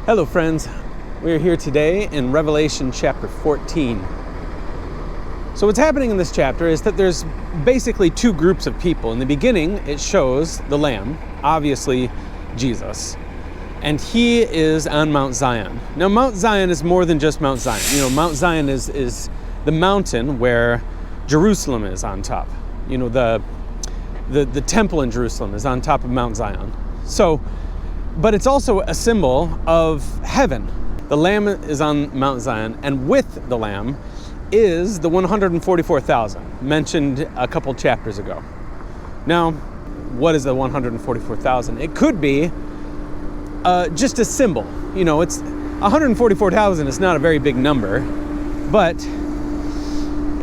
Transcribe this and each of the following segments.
Hello friends, we are here today in Revelation chapter 14. So what's happening in this chapter is that there's basically two groups of people. In the beginning, it shows the Lamb, obviously Jesus, and he is on Mount Zion. Now Mount Zion is more than just Mount Zion. You know, Mount Zion is the mountain where Jerusalem is on top. You know, the temple in Jerusalem is on top of Mount Zion. But it's also a symbol of heaven. The Lamb is on Mount Zion, and with the Lamb is the 144,000 mentioned a couple chapters ago. Now, what is the 144,000? It could be just a symbol. You know, it's 144,000 is not a very big number, but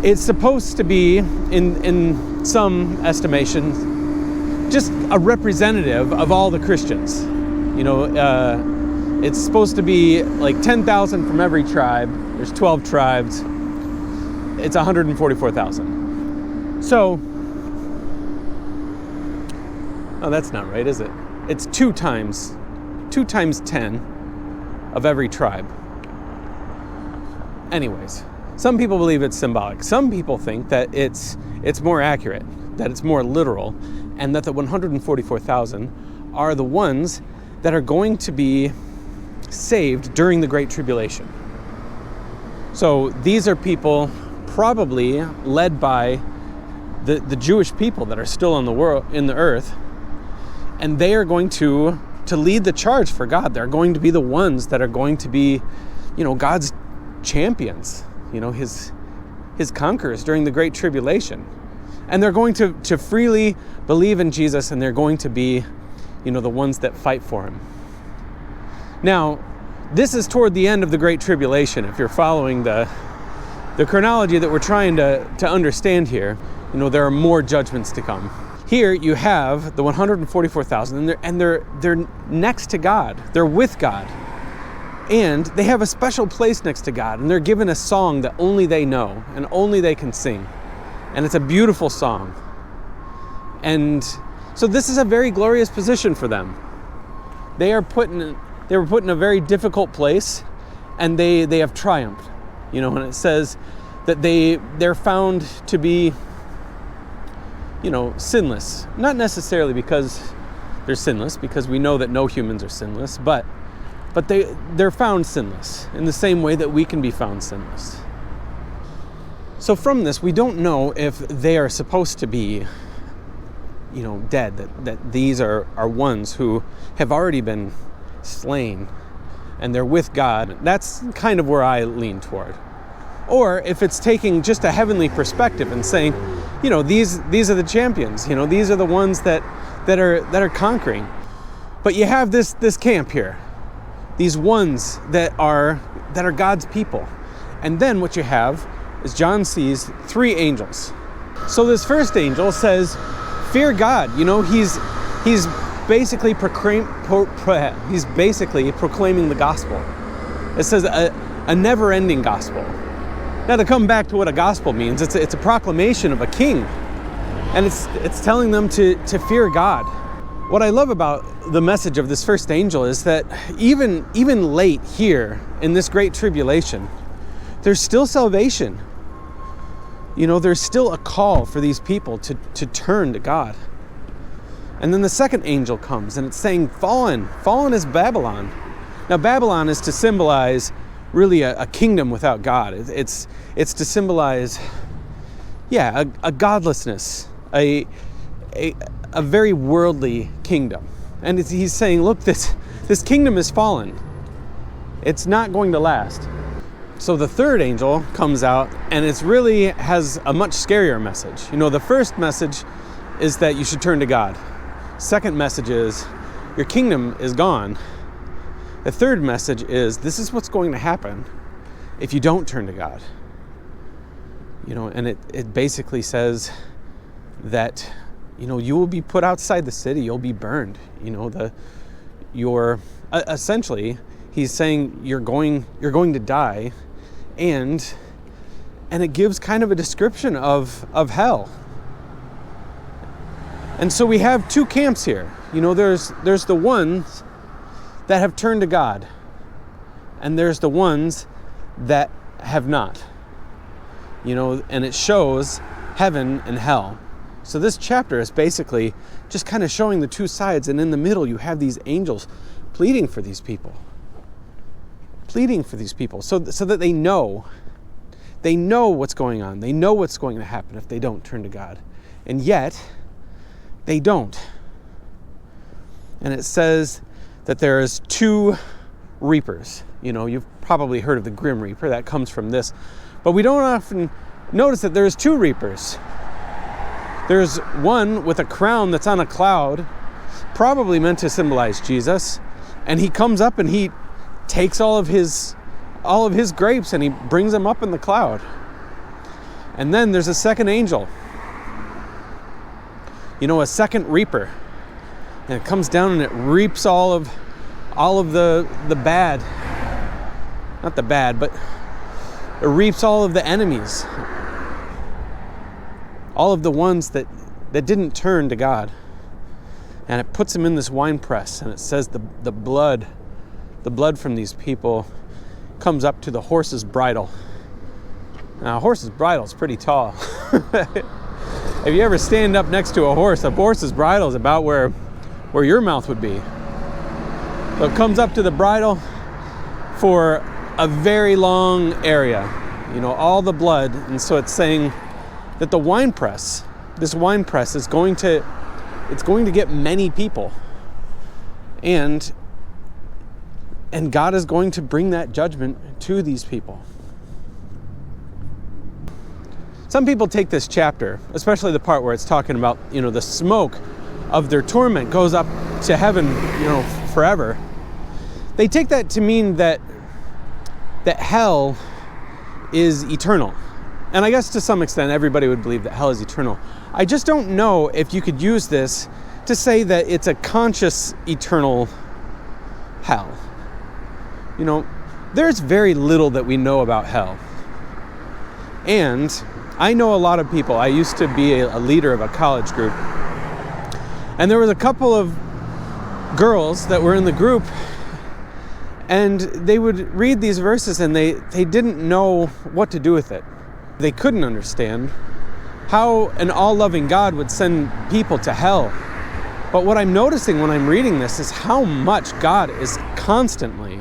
it's supposed to be, in some estimations, just a representative of all the Christians. You know, it's supposed to be like 10,000 from every tribe. There's 12 tribes. It's 144,000. So, oh, that's not right, is it? It's 2 times 10 of every tribe. Anyways, some people believe it's symbolic. Some people think that it's more accurate, that it's more literal, and that the 144,000 are the ones that are going to be saved during the Great Tribulation. So these are people probably led by the Jewish people that are still in the earth, and they are going to lead the charge for God. They're going to be the ones that are going to be, you know, God's champions, you know, his conquerors during the Great Tribulation. And they're going to freely believe in Jesus, and they're going to be, you know, the ones that fight for him. Now, this is toward the end of the Great Tribulation. If you're following the chronology that we're trying to understand here, you know, there are more judgments to come. Here you have the 144,000, and they're next to God. They're with God. And they have a special place next to God, and they're given a song that only they know and only they can sing. And it's a beautiful song. And so this is a very glorious position for them. They were put in a very difficult place, and they have triumphed. You know, and it says that they're found to be, you know, sinless. Not necessarily because they're sinless, because we know that no humans are sinless, but they're found sinless in the same way that we can be found sinless. So from this, we don't know if they are supposed to be, you know, dead, that these are ones who have already been slain and they're with God. That's kind of where I lean toward. Or if it's taking just a heavenly perspective and saying, you know, these are the champions, you know, these are the ones that are conquering. But you have this camp here, these ones that are God's people. And then what you have is John sees 3 angels. So this first angel says, fear God. You know, he's basically proclaiming the gospel. It says a never-ending gospel. Now, to come back to what a gospel means, it's a proclamation of a king, and it's telling them to fear God. What I love about the message of this first angel is that even late here in this great tribulation, there's still salvation. You know, there's still a call for these people to turn to God. And then the second angel comes, and it's saying, fallen is Babylon. Now, Babylon is to symbolize really a kingdom without God. It's to symbolize, a godlessness, a very worldly kingdom. And he's saying, look, this kingdom is fallen. It's not going to last. So the third angel comes out, and it really has a much scarier message. You know, the first message is that you should turn to God. Second message is your kingdom is gone. The third message is this is what's going to happen if you don't turn to God. You know, and it basically says that, you know, you will be put outside the city, you'll be burned. You know, essentially he's saying you're going to die, and it gives kind of a description of hell. And so we have 2 camps here. You know, there's the ones that have turned to God, and there's the ones that have not. And it shows heaven and hell. So this chapter is basically just kind of showing the two sides, and in the middle you have these angels pleading for these people. So that they know what's going on. They know what's going to happen if they don't turn to God. And yet, they don't. And it says that there is two reapers. You've probably heard of the Grim Reaper. That comes from this. But we don't often notice that there's two reapers. There's one with a crown that's on a cloud, probably meant to symbolize Jesus. And he comes up and he takes all of his grapes and he brings them up in the cloud. And then there's a second angel, a second reaper, and it comes down and it reaps all of the bad, not the bad, but it reaps all of the enemies, all of the ones that didn't turn to God, and it puts them in this wine press, and it says the blood from these people comes up to the horse's bridle. Now, a horse's bridle is pretty tall. If you ever stand up next to a horse's bridle is about where your mouth would be. So it comes up to the bridle for a very long area, all the blood. And so it's saying that this wine press is going to get many people. And God is going to bring that judgment to these people. Some people take this chapter, especially the part where it's talking about, the smoke of their torment goes up to heaven, forever. They take that to mean that hell is eternal. And I guess to some extent everybody would believe that hell is eternal. I just don't know if you could use this to say that it's a conscious eternal hell. There's very little that we know about hell. And I know a lot of people. I used to be a leader of a college group. And there was a couple of girls that were in the group, and they would read these verses and they didn't know what to do with it. They couldn't understand how an all-loving God would send people to hell. But what I'm noticing when I'm reading this is how much God is constantly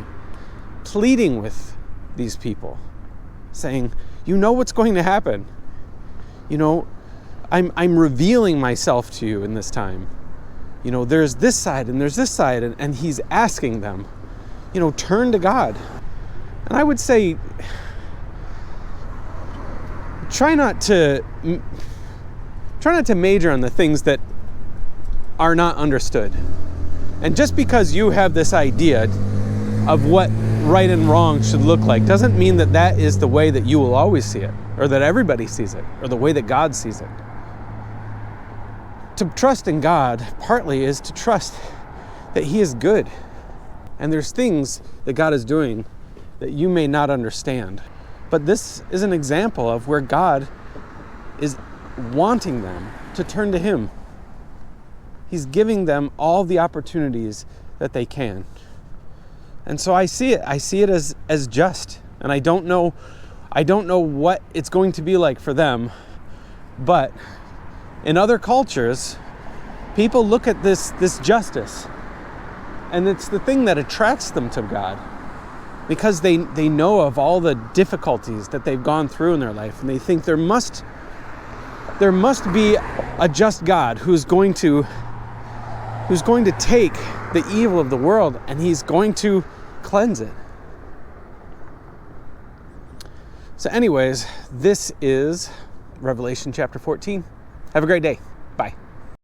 pleading with these people, saying, what's going to happen. I'm revealing myself to you in this time. There's this side and there's this side, and he's asking them, turn to God. And I would say, try not to major on the things that are not understood. And just because you have this idea of what right and wrong should look like doesn't mean that is the way that you will always see it, or that everybody sees it, or the way that God sees it. To trust in God partly is to trust that he is good. And there's things that God is doing that you may not understand. But this is an example of where God is wanting them to turn to him. He's giving them all the opportunities that they can. And so I see it as just. And I don't know what it's going to be like for them. But in other cultures, people look at this justice, and it's the thing that attracts them to God, because they know of all the difficulties that they've gone through in their life, and they think there must be a just God who's going to take the evil of the world and he's going to cleanse it. So anyways, this is Revelation chapter 14. Have a great day. Bye.